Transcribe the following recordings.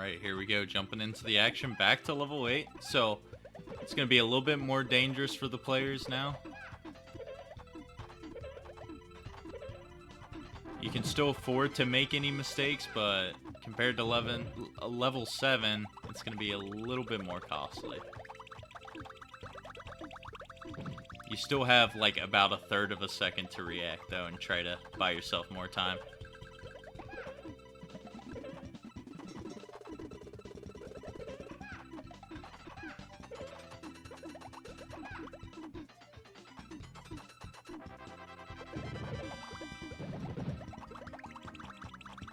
Alright, here we go, jumping into the action, back to level 8. So, it's going to be a little bit more dangerous for the players now. You can still afford to make any mistakes, but compared to level 7, it's going to be a little bit more costly. You still have like about a third of a second to react though and try to buy yourself more time.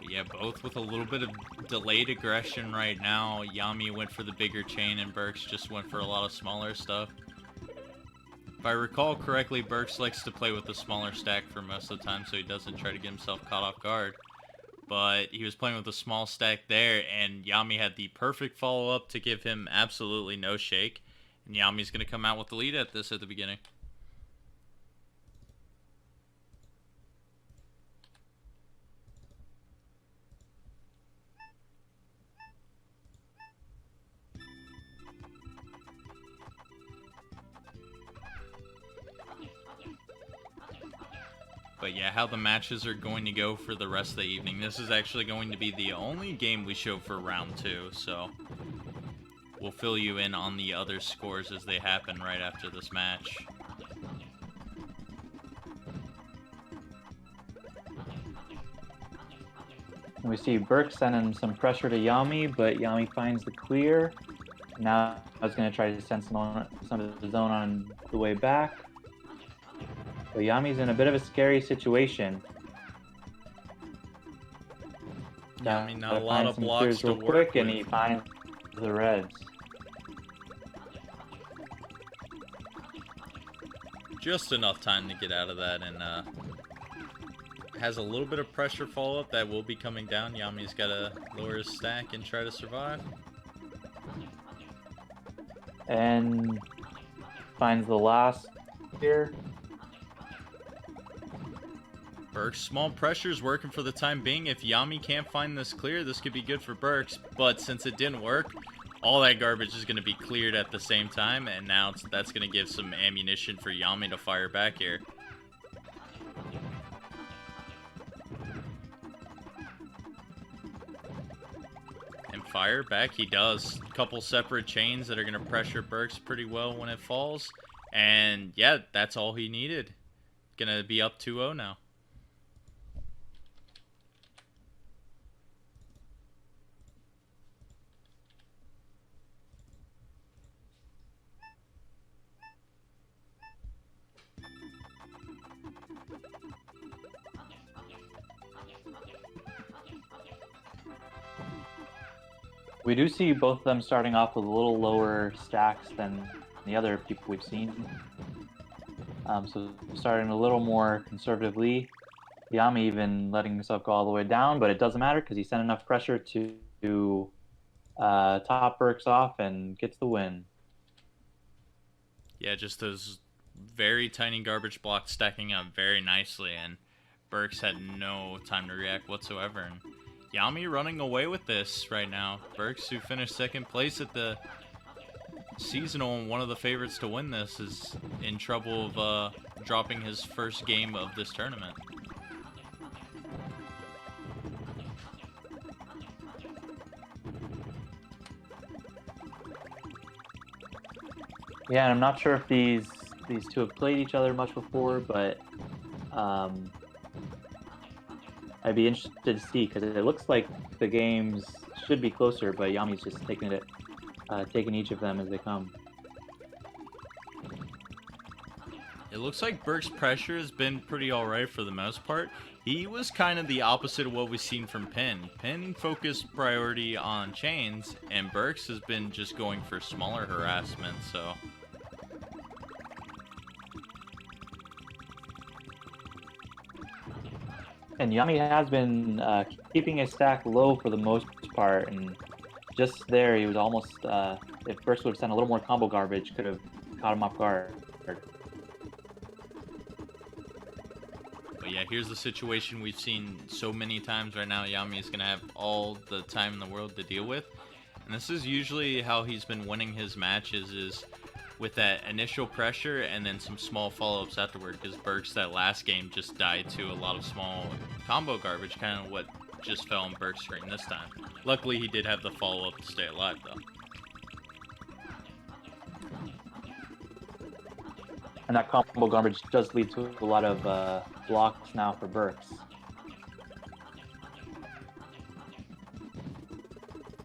Yeah, both with a little bit of delayed aggression right now. Yami went for the bigger chain and brktz just went for a lot of smaller stuff. If I recall correctly, brktz likes to play with the smaller stack for most of the time so he doesn't try to get himself caught off guard. But he was playing with a small stack there, and Yami had the perfect follow-up to give him absolutely no shake. And Yami's going to come out with the lead at this at the beginning. But yeah, how the matches are going to go for the rest of the evening. This is actually going to be the only game we show for round 2, so we'll fill you in on the other scores as they happen right after this match. We see brktz sending some pressure to Yami, but Yami finds the clear. Now I was going to try to send some of the zone on the way back. But Yami's in a bit of a scary situation. Yami, not a lot of blocks to work quick, with. and he finds the reds. Just enough time to get out of that, and has a little bit of pressure follow-up that will be coming down. Yami's got to lower his stack and try to survive. And finds the last here. brktz, small pressure's working for the time being. If Yami can't find this clear, this could be good for brktz. But since it didn't work, all that garbage is going to be cleared at the same time. And now that's going to give some ammunition for Yami to fire back here. And fire back he does. A couple separate chains that are going to pressure brktz pretty well when it falls. And yeah, that's all he needed. Going to be up 2-0 now. We do see both of them starting off with a little lower stacks than the other people we've seen. So starting a little more conservatively. Yami even letting himself go all the way down, but it doesn't matter because he sent enough pressure to top brktz off and gets the win. Yeah, just those very tiny garbage blocks stacking up very nicely, and brktz had no time to react whatsoever. And Yami running away with this right now. brktz, who finished second place at the seasonal and one of the favorites to win this, is in trouble of dropping his first game of this tournament. Yeah, and I'm not sure if these two have played each other much before, but I'd be interested to see because it looks like the games should be closer, but Yami's just taking each of them as they come. It looks like brktz pressure has been pretty alright for the most part. He was kind of the opposite of what we've seen from Pin. Pin focused priority on chains, and brktz has been just going for smaller harassment, so And Yami has been keeping his stack low for the most part, and just there he was almost, if brktz would have sent a little more combo garbage, could have caught him off guard. but yeah, Yeah, here's the situation we've seen so many times right now. Yami is going to have all the time in the world to deal with. And this is usually how he's been winning his matches, is with that initial pressure and then some small follow-ups afterward, because Burks that last game just died to a lot of small combo garbage, kind of what just fell on Burks' screen this time. Luckily, he did have the follow-up to stay alive, though. And that combo garbage does lead to a lot of blocks now for Burks.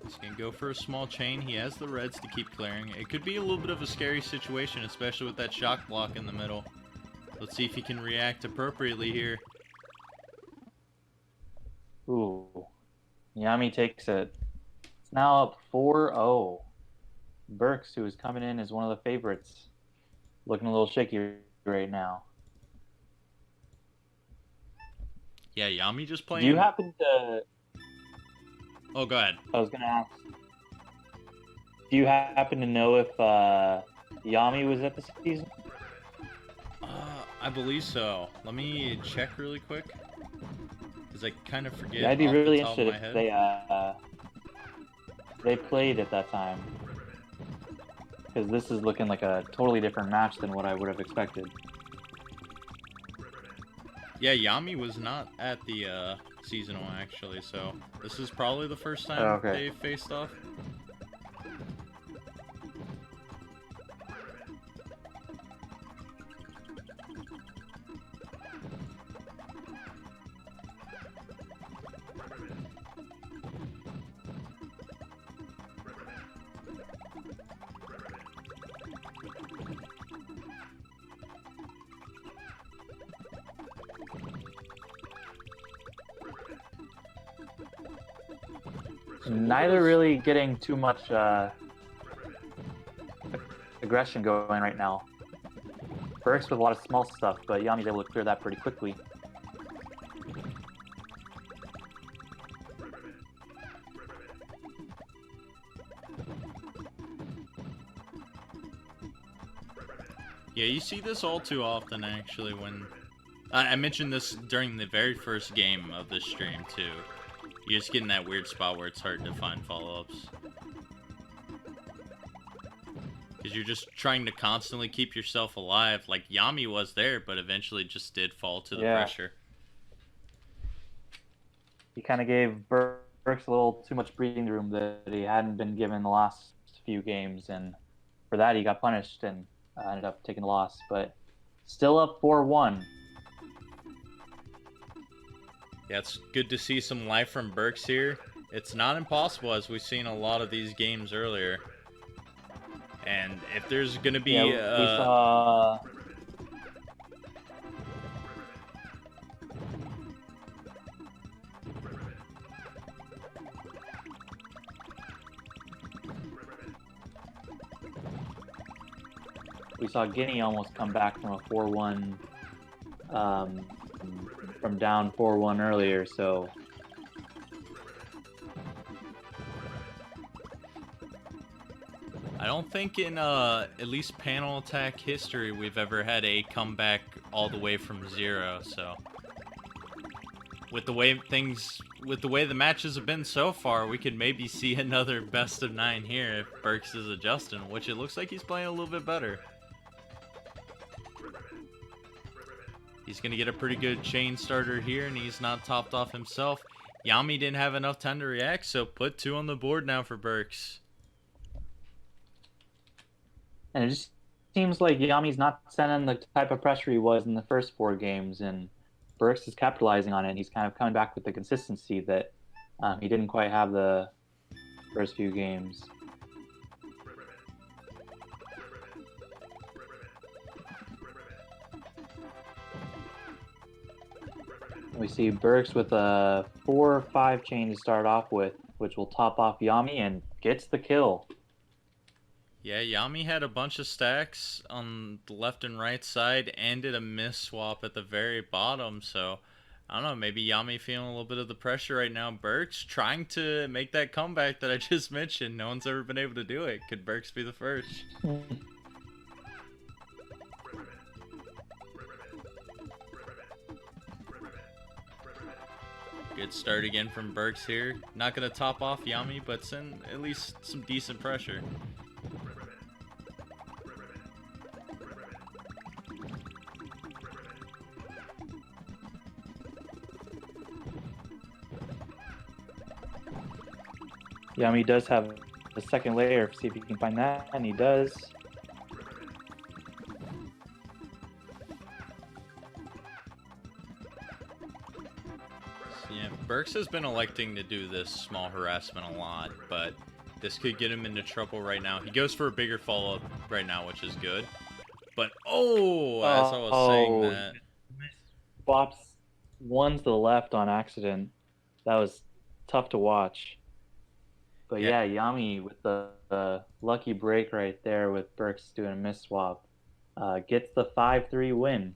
He's going to go for a small chain. He has the reds to keep clearing. It could be a little bit of a scary situation, especially with that shock block in the middle. Let's see if he can react appropriately here. Ooh. Yami takes it. It's now up 4-0. Burks, who is coming in as one of the favorites, looking a little shaky right now. Yeah, Yami just playing. Do you happen to... Oh, go ahead. I was going to ask. Do you happen to know if Yami was at the season? I believe so. Let me check really quick, because I kind of forget. Yeah, I'd be off really the top of interested my if head. they played at that time. Because this is looking like a totally different match than what I would have expected. Yeah, Yami was not at the seasonal, actually, so this is probably the first time okay. they faced off. Neither really getting too much aggression going right now. Burks with a lot of small stuff, but Yami's able to clear that pretty quickly. Yeah, you see this all too often, actually, when... I mentioned this during the very first game of this stream, too. You just get in that weird spot where it's hard to find follow-ups. Because you're just trying to constantly keep yourself alive. Like, Yami was there, but eventually just did fall to the pressure. He kind of gave Burks a little too much breathing room that he hadn't been given the last few games, and for that he got punished and ended up taking the loss. But still up 4-1. Yeah, it's good to see some life from Burks here. It's not impossible, as we've seen a lot of these games earlier. And if there's going to be... we saw... We saw Guinea almost come back from a 4-1... from down 4-1 earlier, so I don't think in at least panel attack history we've ever had a comeback all the way from 0, so with the way the matches have been so far, we could maybe see another best of 9 here if Burks is adjusting, which it looks like he's playing a little bit better. He's going to get a pretty good chain starter here, and he's not topped off himself. Yami didn't have enough time to react, so put 2 on the board now for Burks. And it just seems like Yami's not sending the type of pressure he was in the first 4 games, and Burks is capitalizing on it. He's kind of coming back with the consistency that he didn't quite have the first few games. We see Burks with a 4-5 chain to start off with, which will top off Yami and gets the kill. Yeah, Yami had a bunch of stacks on the left and right side and did a miss swap at the very bottom, so I don't know, maybe Yami feeling a little bit of the pressure right now. Burks trying to make that comeback that I just mentioned. No one's ever been able to do it. Could Burks be the first? Good start again from Burks here. Not gonna top off Yami, but send at least some decent pressure. Yami does have the second layer. See if he can find that, and he does. Yeah, Burks has been electing to do this small harassment a lot, but this could get him into trouble right now. He goes for a bigger follow-up right now, which is good. But, oh, as I was saying that... Swaps one to the left on accident. That was tough to watch. But yeah, Yami with the lucky break right there with Burks doing a miss swap. Gets the 5-3 win.